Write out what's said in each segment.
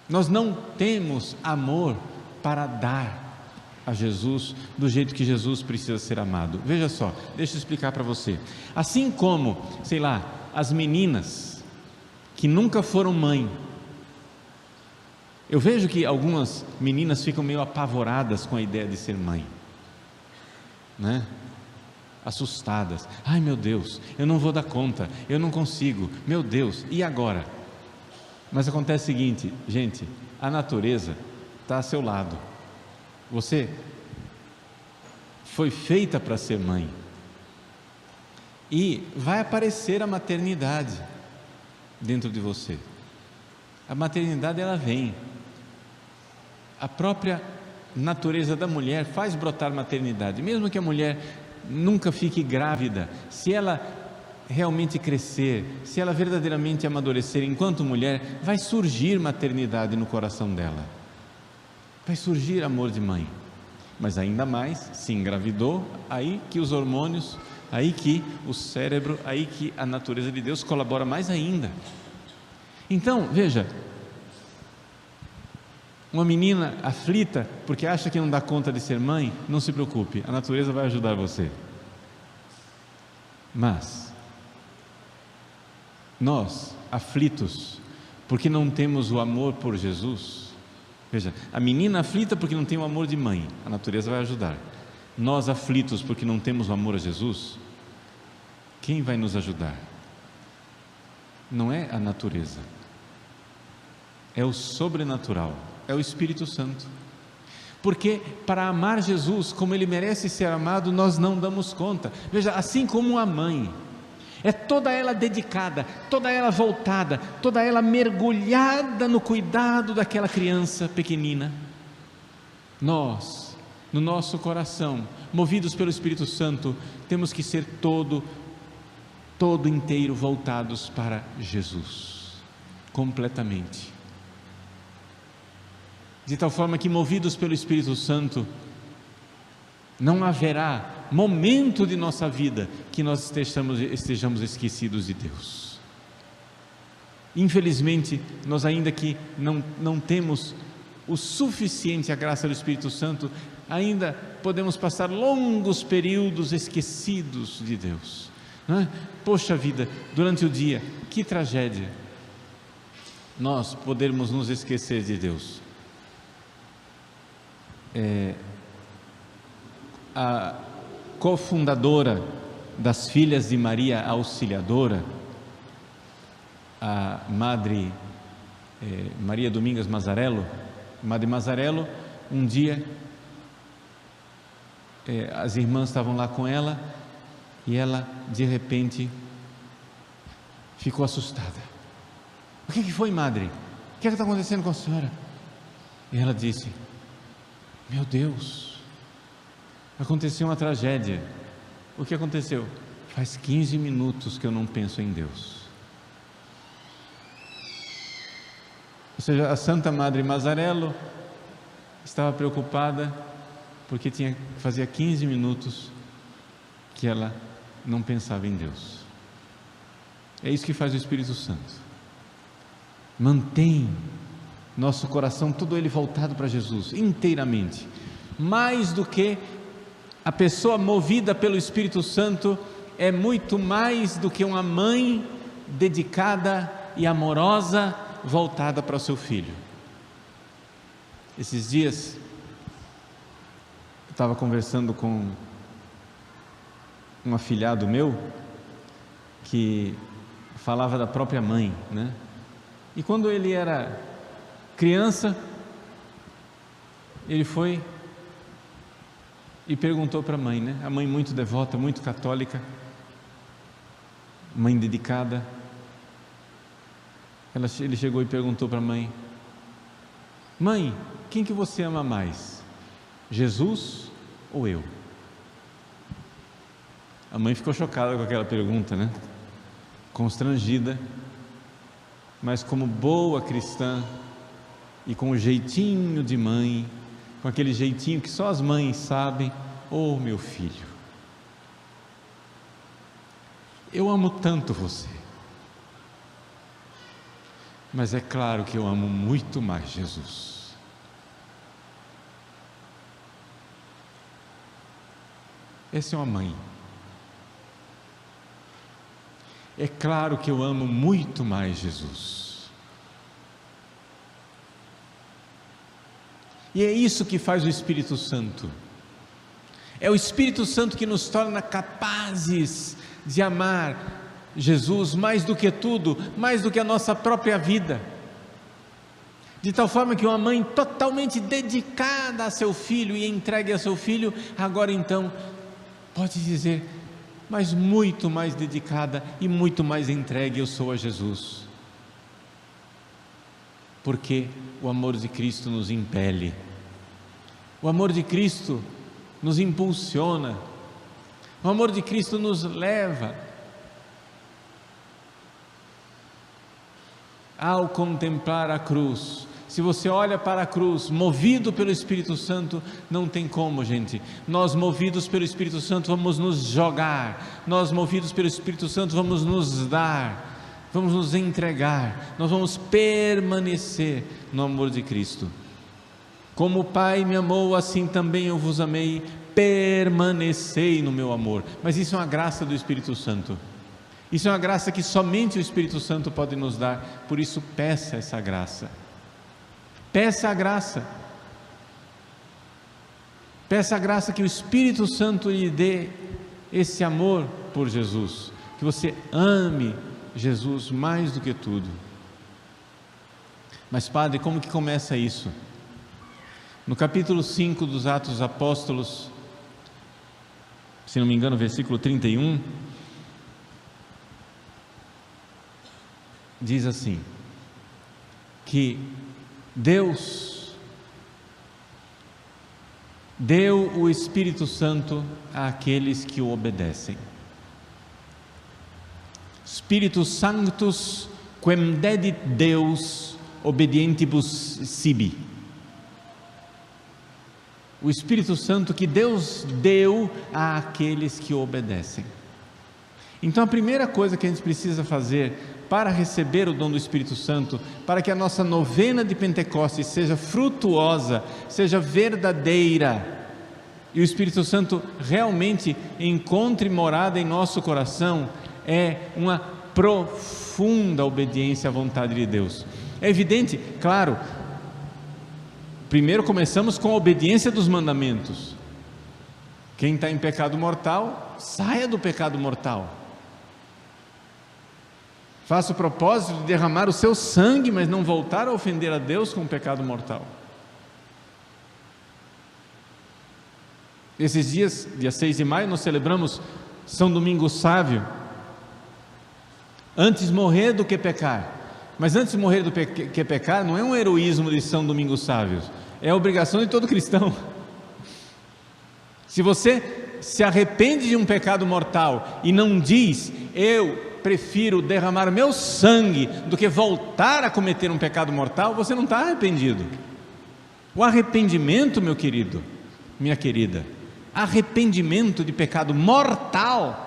Nós não temos amor para dar a Jesus do jeito que Jesus precisa ser amado. Veja só, deixa eu explicar para você. Assim como, sei lá, as meninas que nunca foram mãe, eu vejo que algumas meninas ficam meio apavoradas com a ideia de ser mãe, né? Assustadas. Ai, meu Deus, eu não vou dar conta, eu não consigo, meu Deus, e agora? Mas acontece o seguinte, gente, a natureza está a seu lado. Você foi feita para ser mãe, e vai aparecer a maternidade dentro de você. A maternidade, ela vem. A própria natureza da mulher faz brotar maternidade. Mesmo que a mulher nunca fique grávida, se ela realmente crescer, se ela verdadeiramente amadurecer enquanto mulher, vai surgir maternidade no coração dela, vai surgir amor de mãe. Mas ainda mais, se engravidou, aí que os hormônios, aí que o cérebro, aí que a natureza de Deus colabora mais ainda. Então, veja, uma menina aflita porque acha que não dá conta de ser mãe, não se preocupe, a natureza vai ajudar você. Mas nós, aflitos, porque não temos o amor por Jesus, veja, a menina aflita porque não tem o amor de mãe, a natureza vai ajudar. Nós aflitos porque não temos o amor a Jesus, quem vai nos ajudar? Não é a natureza, é o sobrenatural, é o Espírito Santo. Porque para amar Jesus como Ele merece ser amado, nós não damos conta. Veja, assim como a mãe, é toda ela dedicada, toda ela voltada, toda ela mergulhada no cuidado daquela criança pequenina. Nós, no nosso coração, movidos pelo Espírito Santo, temos que ser todo inteiro voltados para Jesus, completamente. De tal forma que, movidos pelo Espírito Santo, não haverá momento de nossa vida que nós estejamos esquecidos de Deus. Infelizmente, nós ainda que não temos o suficiente a graça do Espírito Santo, ainda podemos passar longos períodos esquecidos de Deus, não é? Poxa vida, durante o dia, que tragédia nós podermos nos esquecer de Deus. A cofundadora das Filhas de Maria Auxiliadora, a Madre Maria Domingas Mazzarello, Madre Mazzarello, um dia as irmãs estavam lá com ela e ela de repente ficou assustada. O que foi, Madre? O que está acontecendo com a senhora? E ela disse: meu Deus, aconteceu uma tragédia. O que aconteceu? Faz 15 minutos que eu não penso em Deus. Ou seja, a Santa Madre Mazzarello estava preocupada porque fazia 15 minutos que ela não pensava em Deus. É isso que faz o Espírito Santo. Mantém nosso coração todo ele voltado para Jesus, inteiramente. Mais do que a pessoa movida pelo Espírito Santo, é muito mais do que uma mãe dedicada e amorosa, voltada para o seu filho. Esses dias, eu estava conversando com um afilhado meu, que falava da própria mãe, né? E quando ele era criança, ele foi e perguntou para a mãe, né? A mãe muito devota, muito católica, mãe dedicada. Ele chegou e perguntou para a mãe: mãe, quem que você ama mais? Jesus ou eu? A mãe ficou chocada com aquela pergunta, né? Constrangida, mas como boa cristã e com o jeitinho de mãe, com aquele jeitinho que só as mães sabem: oh, meu filho, eu amo tanto você, mas é claro que eu amo muito mais Jesus. Essa é uma mãe. É claro que eu amo muito mais Jesus. E é isso que faz o Espírito Santo. É o Espírito Santo que nos torna capazes de amar Jesus mais do que tudo, mais do que a nossa própria vida. De tal forma que uma mãe totalmente dedicada a seu filho e entregue a seu filho, agora então pode dizer: mas muito mais dedicada e muito mais entregue eu sou a Jesus. Porque o amor de Cristo nos impele, o amor de Cristo nos impulsiona, o amor de Cristo nos leva. Ao contemplar a cruz, se você olha para a cruz, movido pelo Espírito Santo, não tem como, gente. Nós, movidos pelo Espírito Santo, vamos nos jogar. Nós, movidos pelo Espírito Santo, vamos nos dar, vamos nos entregar. Nós vamos permanecer no amor de Cristo. Como o Pai me amou, assim também eu vos amei. Permanecei no meu amor. Mas isso é uma graça do Espírito Santo. Isso é uma graça que somente o Espírito Santo pode nos dar. Por isso, peça essa graça. Peça a graça. Peça a graça que o Espírito Santo lhe dê esse amor por Jesus. Que você ame Jesus mais do que tudo. Mas, Padre, como que começa isso? No capítulo 5 dos Atos dos Apóstolos, se não me engano, versículo 31, diz assim, que Deus deu o Espírito Santo àqueles que o obedecem. Spiritus Sanctus quem dedit Deus obedientibus sibi. O Espírito Santo que Deus deu àqueles que o obedecem. Então a primeira coisa que a gente precisa fazer para receber o dom do Espírito Santo, para que a nossa novena de Pentecostes seja frutuosa, seja verdadeira, e o Espírito Santo realmente encontre morada em nosso coração, é uma profunda obediência à vontade de Deus. É evidente, claro, primeiro começamos com a obediência dos mandamentos. Quem está em pecado mortal, saia do pecado mortal. Faça o propósito de derramar o seu sangue, mas não voltar a ofender a Deus com o pecado mortal. Esses dias, dia 6 de maio, nós celebramos São Domingos Sávio. Antes morrer do que pecar. Mas antes de morrer do que pecar, não é um heroísmo de São Domingos Sávio, é a obrigação de todo cristão. Se você se arrepende de um pecado mortal e não diz: eu prefiro derramar meu sangue do que voltar a cometer um pecado mortal, você não está arrependido. O arrependimento, meu querido, minha querida, arrependimento de pecado mortal,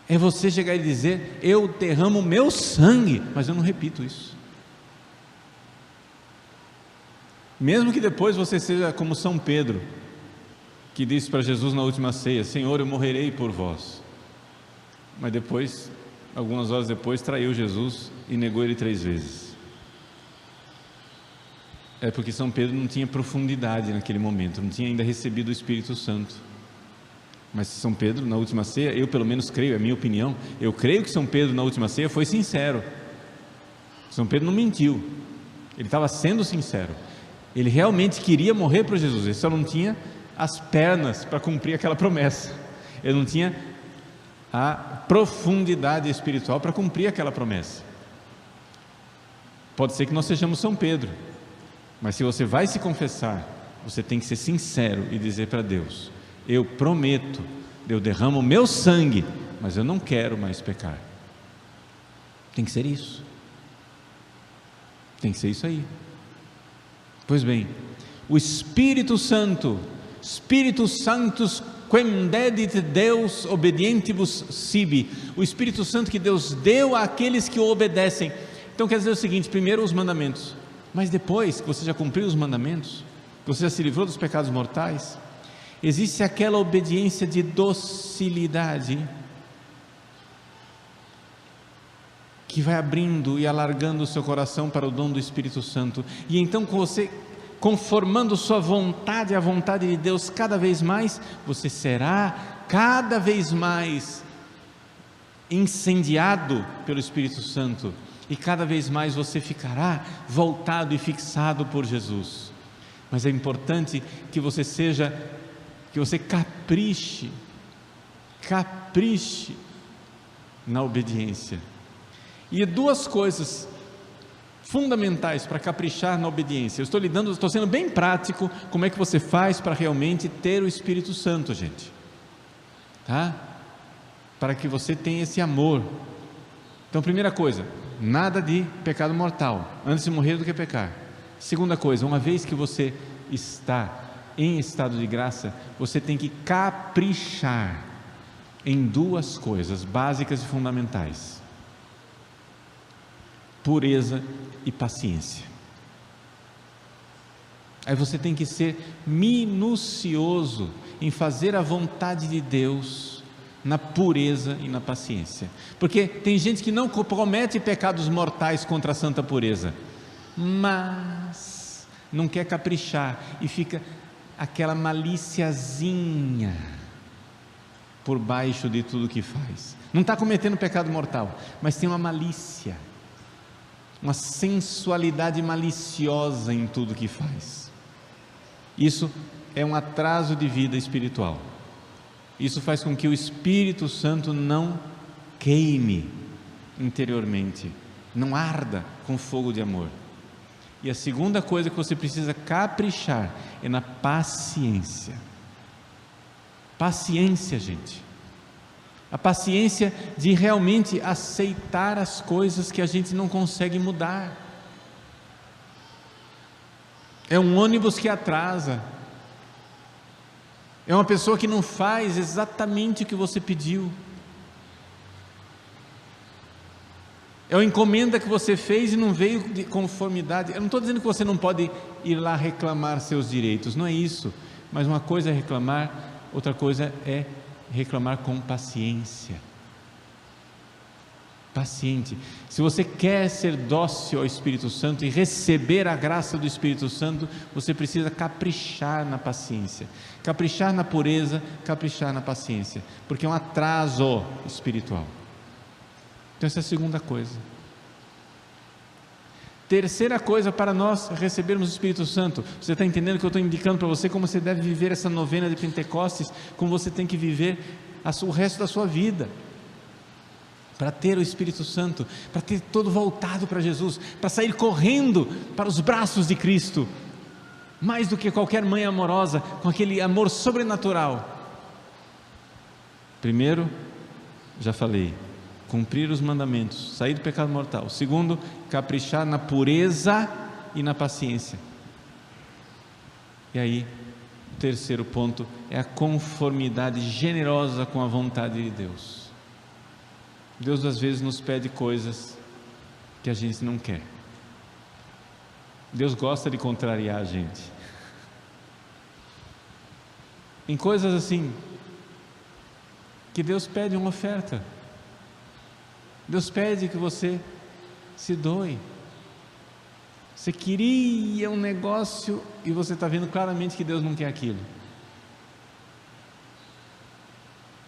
é você chegar e dizer: eu derramo meu sangue, mas eu não repito isso. Mesmo que depois você seja como São Pedro, que disse para Jesus na última ceia: Senhor, eu morrerei por vós. Mas depois, algumas horas depois, traiu Jesus e negou ele 3 vezes. É porque São Pedro não tinha profundidade naquele momento, não tinha ainda recebido o Espírito Santo. Mas São Pedro, na última ceia, eu pelo menos creio, é a minha opinião, eu creio que São Pedro na última ceia foi sincero. São Pedro não mentiu, ele estava sendo sincero. Ele realmente queria morrer por Jesus, ele só não tinha as pernas para cumprir aquela promessa. Ele não tinha a profundidade espiritual para cumprir aquela promessa. Pode ser que nós sejamos São Pedro, mas se você vai se confessar, você tem que ser sincero e dizer para Deus: eu prometo, eu derramo o meu sangue, mas eu não quero mais pecar. Tem que ser isso. Tem que ser isso aí. Pois bem, o Espírito Santo, Spiritus Sanctus quem dedit Deus obedientibus sibi, o Espírito Santo que Deus deu àqueles que o obedecem, Então quer dizer o seguinte: primeiro os mandamentos, mas depois que você já cumpriu os mandamentos, que você já se livrou dos pecados mortais, existe aquela obediência de docilidade, que vai abrindo e alargando o seu coração para o dom do Espírito Santo, e então com você conformando sua vontade à vontade de Deus cada vez mais, você será cada vez mais incendiado pelo Espírito Santo, e cada vez mais você ficará voltado e fixado por Jesus. Mas é importante que você capriche na obediência. E duas coisas fundamentais para caprichar na obediência. Eu estou sendo bem prático, como é que você faz para realmente ter o Espírito Santo, gente, tá? Para que você tenha esse amor. Então, primeira coisa, nada de pecado mortal, antes de morrer do que pecar. Segunda coisa, uma vez que você está em estado de graça, você tem que caprichar em duas coisas básicas e fundamentais: pureza e paciência. Aí você tem que ser minucioso em fazer a vontade de Deus na pureza e na paciência, porque tem gente que não comete pecados mortais contra a santa pureza, mas não quer caprichar e fica aquela maliciazinha por baixo de tudo que faz. Não está cometendo pecado mortal, mas tem uma malícia, uma sensualidade maliciosa em tudo que faz. Isso é um atraso de vida espiritual. Isso faz com que o Espírito Santo não queime interiormente, não arda com fogo de amor. E a segunda coisa que você precisa caprichar é na paciência. Paciência, gente. A paciência de realmente aceitar as coisas que a gente não consegue mudar. É um ônibus que atrasa, é uma pessoa que não faz exatamente o que você pediu, é uma encomenda que você fez e não veio de conformidade. Eu não estou dizendo que você não pode ir lá reclamar seus direitos, não é isso, mas uma coisa é reclamar, outra coisa é reclamar com paciência. Paciente. Se você quer ser dócil ao Espírito Santo e receber a graça do Espírito Santo, você precisa caprichar na paciência, caprichar na pureza, caprichar na paciência, porque é um atraso espiritual. Então essa é a segunda coisa. Terceira coisa para nós recebermos o Espírito Santo, você está entendendo que eu estou indicando para você como você deve viver essa novena de Pentecostes, como você tem que viver o resto da sua vida, para ter o Espírito Santo, para ter todo voltado para Jesus, para sair correndo para os braços de Cristo, mais do que qualquer mãe amorosa, com aquele amor sobrenatural. Primeiro, já falei, cumprir os mandamentos, sair do pecado mortal. Segundo, caprichar na pureza e na paciência. E aí, o terceiro ponto é a conformidade generosa com a vontade de Deus. Deus às vezes nos pede coisas que a gente não quer. Deus gosta de contrariar a gente. Em coisas assim, que Deus pede uma oferta. Deus pede que você se doe. Você queria um negócio e você está vendo claramente que Deus não quer aquilo.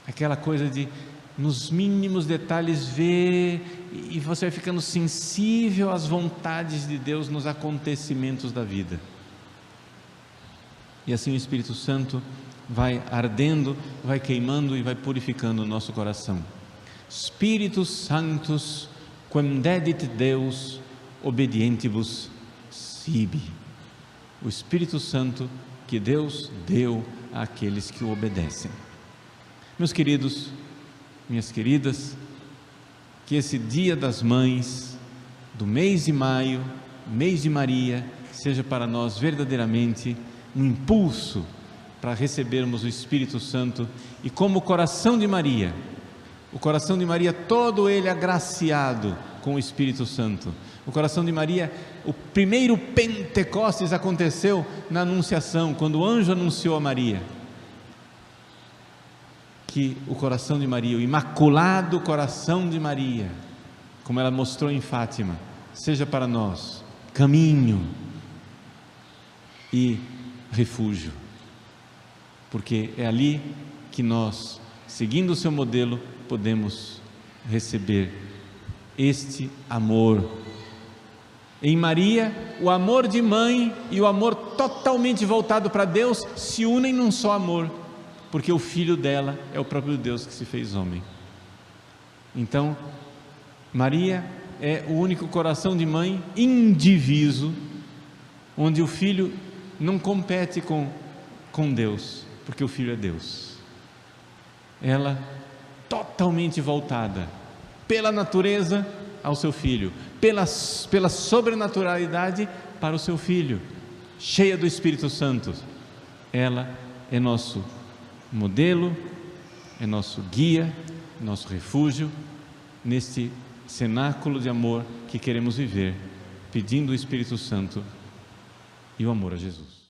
Aquela coisa de, nos mínimos detalhes, ver, e você vai ficando sensível às vontades de Deus nos acontecimentos da vida. E assim o Espírito Santo vai ardendo, vai queimando e vai purificando o nosso coração. Spiritus Sanctus, quem dedit Deus, obedientibus sibi. O Espírito Santo que Deus deu àqueles que o obedecem. Meus queridos, minhas queridas, que esse Dia das Mães, do mês de maio, mês de Maria, seja para nós verdadeiramente um impulso para recebermos o Espírito Santo, e como o coração de Maria, todo ele agraciado com o Espírito Santo, O coração de Maria, o primeiro Pentecostes aconteceu na Anunciação, quando o anjo anunciou a Maria que o coração de Maria, o imaculado coração de Maria, como ela mostrou em Fátima, seja para nós caminho e refúgio, porque é ali que nós, seguindo o seu modelo, podemos receber este amor. Em Maria, o amor de mãe e o amor totalmente voltado para Deus se unem num só amor, porque o filho dela é o próprio Deus que se fez homem. Então, Maria é o único coração de mãe indiviso, onde o filho não compete com Deus, porque o filho é Deus. Ela totalmente voltada pela natureza ao seu filho, pela sobrenaturalidade para o seu filho, cheia do Espírito Santo. Ela é nosso modelo, é nosso guia, nosso refúgio neste cenáculo de amor que queremos viver, pedindo o Espírito Santo e o amor a Jesus.